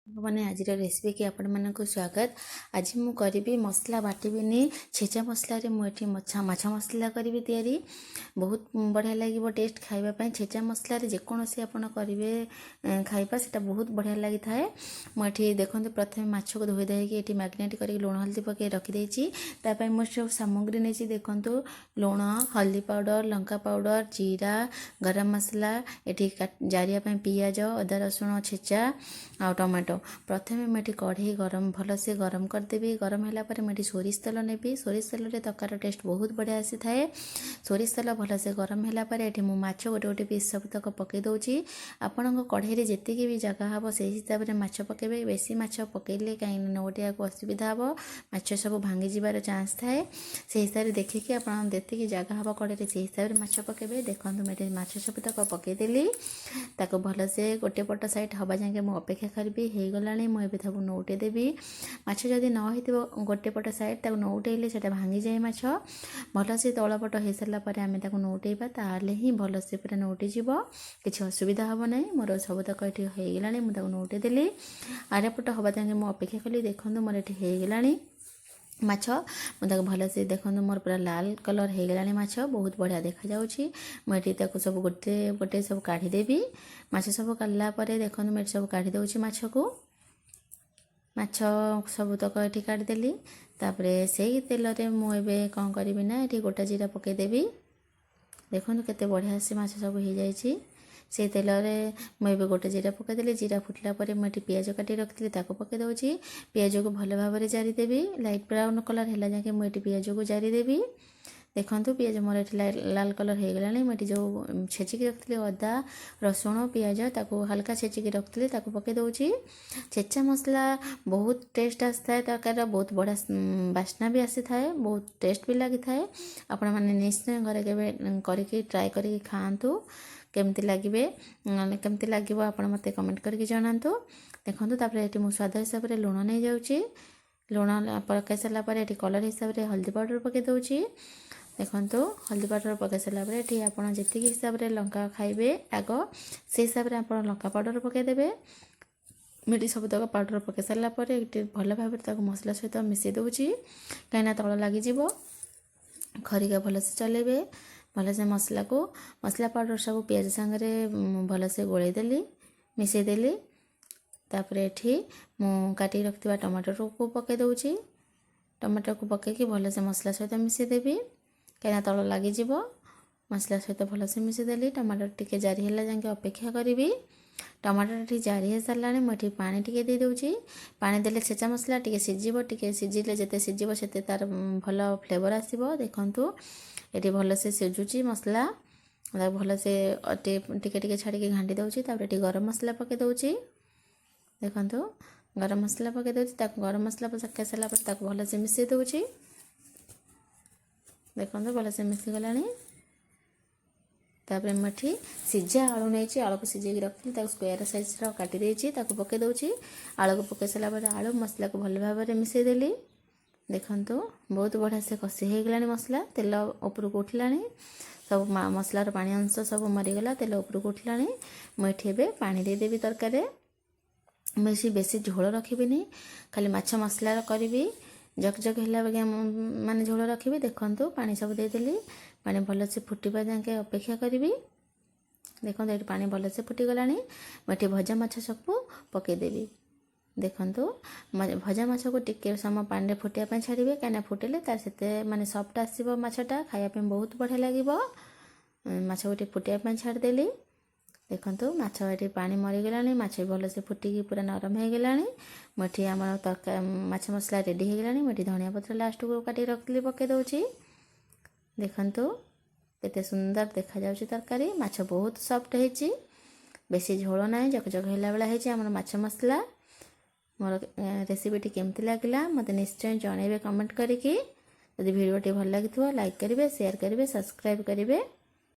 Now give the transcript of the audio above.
ମାନେ ଆଜିର ରେସିପି କି ଆପଣମାନଙ୍କୁ ସ୍ୱାଗତ। ଆଜି ମୁଁ କରିବି ମସଲା ବାଟିବିନି, ଛେଚା ମସଲାରେ ମୁଁ ଏଠି ମାଛ ମସଲା କରିବି ତିଆରି। ବହୁତ ବଢ଼ିଆ ଲାଗିବ ଟେଷ୍ଟ ଖାଇବା ପାଇଁ। ଛେଚା ମସଲାରେ ଯେକୌଣସି ଆପଣ କରିବେ ଖାଇବା ସେଟା ବହୁତ ବଢ଼ିଆ ଲାଗିଥାଏ। ମୁଁ ଏଠି ଦେଖନ୍ତୁ ପ୍ରଥମେ ମାଛକୁ ଧୋଇ ଦେଇକି ଏଠି ମ୍ୟାରିନେଟ୍ କରିକି ଲୁଣ ହଳଦୀ ପକାଇ ରଖିଦେଇଛି। ତା ପାଇଁ ମୁଁ ସବୁ ସାମଗ୍ରୀ ନେଇଛି। ଦେଖନ୍ତୁ ଲୁଣ, ହଳଦୀ ପାଉଡ଼ର, ଲଙ୍କା ପାଉଡ଼ର, ଜିରା, ଗରମ ମସଲା, ଏଠି ଜାରିବା ପାଇଁ ପିଆଜ, ଅଦା ରସୁଣ ଛେଚା ଆଉ ଟମାଟୋ। ପ୍ରଥମେ ମୁଁ ଏଠି କଢ଼େଇ ଭଲସେ ଗରମ କରିଦେବି। ଗରମ ହେଲା ପରେ ମୁଁ ଏଠି ସୋରିଷ ତେଲ ନେବି। ସୋରିଷ ତେଲରେ ତରକାରୀର ଟେଷ୍ଟ ବହୁତ ବଢ଼ିଆ ଆସିଥାଏ। ସୋରିଷ ତେଲ ଭଲସେ ଗରମ ହେଲା ପରେ ଏଠି ମୁଁ ମାଛ ଗୋଟେ ଗୋଟେ ପିସ୍ ସବୁତକ ପକାଇ ଦେଉଛି। ଆପଣଙ୍କ କଢ଼େଇରେ ଯେତିକି ବି ଜାଗା ହେବ ସେହି ହିସାବରେ ମାଛ ପକାଇବେ। ବେଶୀ ମାଛ ପକାଇଲେ କାହିଁକି ନୋଟିବାକୁ ଅସୁବିଧା ହେବ, ମାଛ ସବୁ ଭାଙ୍ଗିଯିବାର ଚାନ୍ସ ଥାଏ। ସେହି ହିସାବରେ ଦେଖିକି ଆପଣ ଯେତିକି ଜାଗା ହେବ କଢ଼େଇରେ ସେହି ହିସାବରେ ମାଛ ପକାଇବେ। ଦେଖନ୍ତୁ ମୁଁ ଏଠି ମାଛ ସବୁତକ ପକାଇଦେଲି। ତାକୁ ଭଲସେ ଗୋଟେ ପଟ ସାଇଡ଼୍ ହେବା ଯାକେ ମୁଁ ଅପେକ୍ଷା କରିବି। ହେଇଗଲାଣି, ମୁଁ ଏବେ ତାକୁ ନଉଟେଇ ଦେବି। ମାଛ ଯଦି ନ ହେଇଥିବ ଗୋଟେ ପଟ ସାଇଡ଼୍ ତାକୁ ନଉଟେଇଲେ ସେଇଟା ଭାଙ୍ଗିଯାଏ ମାଛ। ଭଲସେ ତଳ ପଟ ହେଇସାରିଲା ପରେ ଆମେ ତାକୁ ନଉଟେଇବା, ତାହେଲେ ହିଁ ଭଲସେ ପୁରା ନଉଟିଯିବ, କିଛି ଅସୁବିଧା ହେବ ନାହିଁ। ମୋର ସବୁତକ ଏଠି ହେଇଗଲାଣି, ମୁଁ ତାକୁ ନଉଟେଇ ଦେଲି। ଆରପଟ ହେବା ଯାକେ ମୁଁ ଅପେକ୍ଷା କଲି। ଦେଖନ୍ତୁ ମୋର ଏଠି ହେଇଗଲାଣି ମାଛ। ମୁଁ ତାକୁ ଭଲସେ ଦେଖନ୍ତୁ ମୋର ପୁରା ଲାଲ କଲର୍ ହେଇଗଲାଣି ମାଛ, ବହୁତ ବଢ଼ିଆ ଦେଖାଯାଉଛି। ମୁଁ ଏଠି ତାକୁ ସବୁ ଗୋଟେ ଗୋଟେ ସବୁ କାଢ଼ିଦେବି। ମାଛ ସବୁ କାଢ଼ିଲା ପରେ ଦେଖନ୍ତୁ ମୁଁ ଏଠି ସବୁ କାଢ଼ି ଦେଉଛି ମାଛକୁ। ମାଛ ସବୁତକ ଏଠି କାଢ଼ିଦେଲି। ତାପରେ ସେଇ ତେଲରେ ମୁଁ ଏବେ କ'ଣ କରିବି ନା ଏଠି ଗୋଟା ଜିରା ପକାଇଦେବି। ଦେଖନ୍ତୁ କେତେ ବଢ଼ିଆ ସେ ମାଛ ସବୁ ହେଇଯାଇଛି। ସେଇ ତେଲରେ ମୁଁ ଏବେ ଗୋଟେ ଜିରା ପକାଇଦେଲି। ଜିରା ଫୁଟିଲା ପରେ ମୁଁ ଏଠି ପିଆଜ କାଟି ରଖିଥିଲି ତାକୁ ପକାଇ ଦେଉଛି। ପିଆଜକୁ ଭଲ ଭାବରେ ଜାରିଦେବି। ଲାଇଟ୍ ବ୍ରାଉନ୍ କଲର୍ ହେଲା ଯାକେ ମୁଁ ଏଠି ପିଆଜକୁ ଜାରିଦେବି। ଦେଖନ୍ତୁ ପିଆଜ ମୋର ଏଠି ଲାଲ କଲର୍ ହେଇଗଲାଣି। ମୁଁ ଏଠି ଯେଉଁ ଛେଚିକି ରଖିଥିଲି ଅଦା ରସୁଣ ପିଆଜ ତାକୁ ହାଲକା ଛେଚିକି ରଖିଥିଲି ତାକୁ ପକାଇ ଦେଉଛି। ଛେଚା ମସଲା ବହୁତ ଟେଷ୍ଟ ଆସିଥାଏ, ତରକାରୀର ବହୁତ ବଢ଼ିଆ ବାସ୍ନା ବି ଆସିଥାଏ, ବହୁତ ଟେଷ୍ଟ ବି ଲାଗିଥାଏ। ଆପଣମାନେ ନିଶ୍ଚୟ ଘରେ କେବେ କରିକି ଟ୍ରାଏ କରିକି ଖାଆନ୍ତୁ। କେମିତି ଲାଗିବ ଆପଣ ମୋତେ କମେଣ୍ଟ କରିକି ଜଣାନ୍ତୁ। ଦେଖନ୍ତୁ ତାପରେ ଏଠି ମୁଁ ସ୍ୱାଦ ହିସାବରେ ଲୁଣ ନେଇଯାଉଛି। ଲୁଣ ପକାଇ ସାରିଲା ପରେ ଏଠି କଲର୍ ହିସାବରେ ହଳଦୀ ପାଉଡ଼ର ପକାଇ ଦେଉଛି। ଦେଖନ୍ତୁ ହଳଦୀ ପାଉଡ଼ର ପକାଇ ସାରିଲା ପରେ ଏଠି ଆପଣ ଯେତିକି ହିସାବରେ ଲଙ୍କା ଖାଇବେ ଆଗ ସେଇ ହିସାବରେ ଆପଣ ଲଙ୍କା ପାଉଡ଼ର ପକାଇଦେବେ। ଏଠି ସବୁତକ ପାଉଡ଼ର ପକାଇ ସାରିଲା ପରେ ଏଠି ଭଲ ଭାବରେ ତାକୁ ମସଲା ସହିତ ମିଶାଇ ଦେଉଛି, କାହିଁକିନା ତଳ ଲାଗିଯିବ। ଖରିକା ଭଲସେ ଚଲେଇବେ। ଭଲସେ ମସଲା ପାଉଡ଼ର ସବୁ ପିଆଜ ସାଙ୍ଗରେ ଭଲସେ ଗୋଳେଇ ଦେଲି, ମିଶାଇ ଦେଲି। ତାପରେ ଏଠି ମୁଁ କାଟିକି ରଖିଥିବା ଟମାଟୋକୁ ପକାଇ ଦେଉଛି। ଟମାଟୋକୁ ପକାଇକି ଭଲସେ ମସଲା ସହିତ ମିଶାଇ ଦେବି, କାହିଁକିନା ତଳ ଲାଗିଯିବ। ମସଲା ସହିତ ଭଲସେ ମିଶାଇ ଦେଲି। ଟମାଟୋ ଟିକେ ଜାରି ହେଲା ଯାକେ ଅପେକ୍ଷା କରିବି। ଟମାଟୋ ଏଠି ଜାରି ହେଇସାରିଲାଣି। ମୁଁ ଏଠି ପାଣି ଟିକେ ଦେଇଦେଉଛି। ପାଣି ଦେଲେ ଛେଚା ମସଲା ଟିକେ ସିଝିବ। ଟିକେ ସିଝିଲେ ଯେତେ ସିଝିବ ସେତେ ତାର ଭଲ ଫ୍ଲେଭର୍ ଆସିବ। ଦେଖନ୍ତୁ ଏଠି ଭଲସେ ସିଝୁଛି ମସଲା। ତାକୁ ଭଲସେ ଟିକେ ଟିକେ ଛାଡ଼ିକି ଘାଣ୍ଟି ଦେଉଛି। ତାପରେ ଏଠି ଗରମ ମସଲା ପକାଇ ଦେଉଛି। ଦେଖନ୍ତୁ ଗରମ ମସଲା ପକାଇ ଦେଉଛି। ତାକୁ ଗରମ ମସଲା ପକାଇ ସାରିଲା ପରେ ତାକୁ ଭଲସେ ମିଶାଇ ଦେଉଛି। ଦେଖନ୍ତୁ ଭଲସେ ମିଶିଗଲାଣି। ତାପରେ ମୁଁ ଏଠି ସିଝା ଆଳୁ ନେଇଛି। ଆଳୁକୁ ସିଝେଇକି ରଖିଥିଲି, ତାକୁ ସ୍କୋୟାର ସାଇଜ୍ର କାଟି ଦେଇଛି, ତାକୁ ପକାଇ ଦେଉଛି। ଆଳୁକୁ ପକାଇ ସାରିଲା ପରେ ଆଳୁ ମସଲାକୁ ଭଲ ଭାବରେ ମିଶାଇ ଦେଲି। ଦେଖନ୍ତୁ ବହୁତ ବଢ଼ିଆ ସେ କଷି ହେଇଗଲାଣି ମସଲା। ତେଲ ଉପରକୁ ଉଠିଲାଣି। ସବୁ ମସଲାର ପାଣି ଅଂଶ ସବୁ ମରିଗଲା, ତେଲ ଉପରକୁ ଉଠିଲାଣି। ମୁଁ ଏଠି ଏବେ ପାଣି ଦେଇଦେବି ତରକାରୀରେ। ବେଶୀ ଝୋଳ ରଖିବିନି, ଖାଲି ମାଛ ମସଲାର କରିବି। ଜକ ହେଲା ବାଗିଆ ମାନେ ଝୋଳ ରଖିବି। ଦେଖନ୍ତୁ ପାଣି ସବୁ ଦେଇଦେଲି। ପାଣି ଭଲସେ ଫୁଟିବା ଯାକେ ଅପେକ୍ଷା କରିବି। ଦେଖନ୍ତୁ ଏଠି ପାଣି ଭଲସେ ଫୁଟିଗଲାଣି। ମୁଁ ଏଠି ଭଜା ମାଛ ସବୁ ପକାଇଦେବି। ଦେଖନ୍ତୁ ଭଜା ମାଛକୁ ଟିକେ ସମୟ ପାଣିରେ ଫୁଟିବା ପାଇଁ ଛାଡ଼ିବେ, କାହିଁକିନା ଫୁଟିଲେ ତାର ସେତେ ମାନେ ସଫ୍ଟ ଆସିବ, ମାଛଟା ଖାଇବା ପାଇଁ ବହୁତ ବଢ଼ିଆ ଲାଗିବ। ମାଛକୁ ଟିକେ ଫୁଟିବା ପାଇଁ ଛାଡ଼ିଦେଲି। ଦେଖନ୍ତୁ ମାଛ ଏଠି ପାଣି ମରିଗଲାଣି। ମାଛ ଭଲସେ ଫୁଟିକି ପୁରା ନରମ ହେଇଗଲାଣି। ମୁଁ ଏଠି ଆମର ମାଛ ମସଲା ରେଡ଼ି ହେଇଗଲାଣି। ମୁଁ ଏଠି ଧନିଆ ପତ୍ର ଲାଷ୍ଟକୁ କାଟିକି ରଖିଥିଲି ପକାଇ ଦେଉଛି। ଦେଖନ୍ତୁ କେତେ ସୁନ୍ଦର ଦେଖାଯାଉଛି ତରକାରୀ। ମାଛ ବହୁତ ସଫ୍ଟ ହେଇଛି, ବେଶୀ ଝୋଳ ନାହିଁ, ଜକ ହେଲା ଭଳିଆ ହେଇଛି ଆମର ମାଛ ମସଲା। ମୋର ରେସିପିଟି କେମିତି ଲାଗିଲା ମୋତେ ନିଶ୍ଚୟ ଜଣାଇବେ କମେଣ୍ଟ କରିକି। ଯଦି ଭିଡ଼ିଓଟି ଭଲ ଲାଗିଥିବ ଲାଇକ୍ କରିବେ, ସେୟାର କରିବେ, ସବସ୍କ୍ରାଇବ୍ କରିବେ।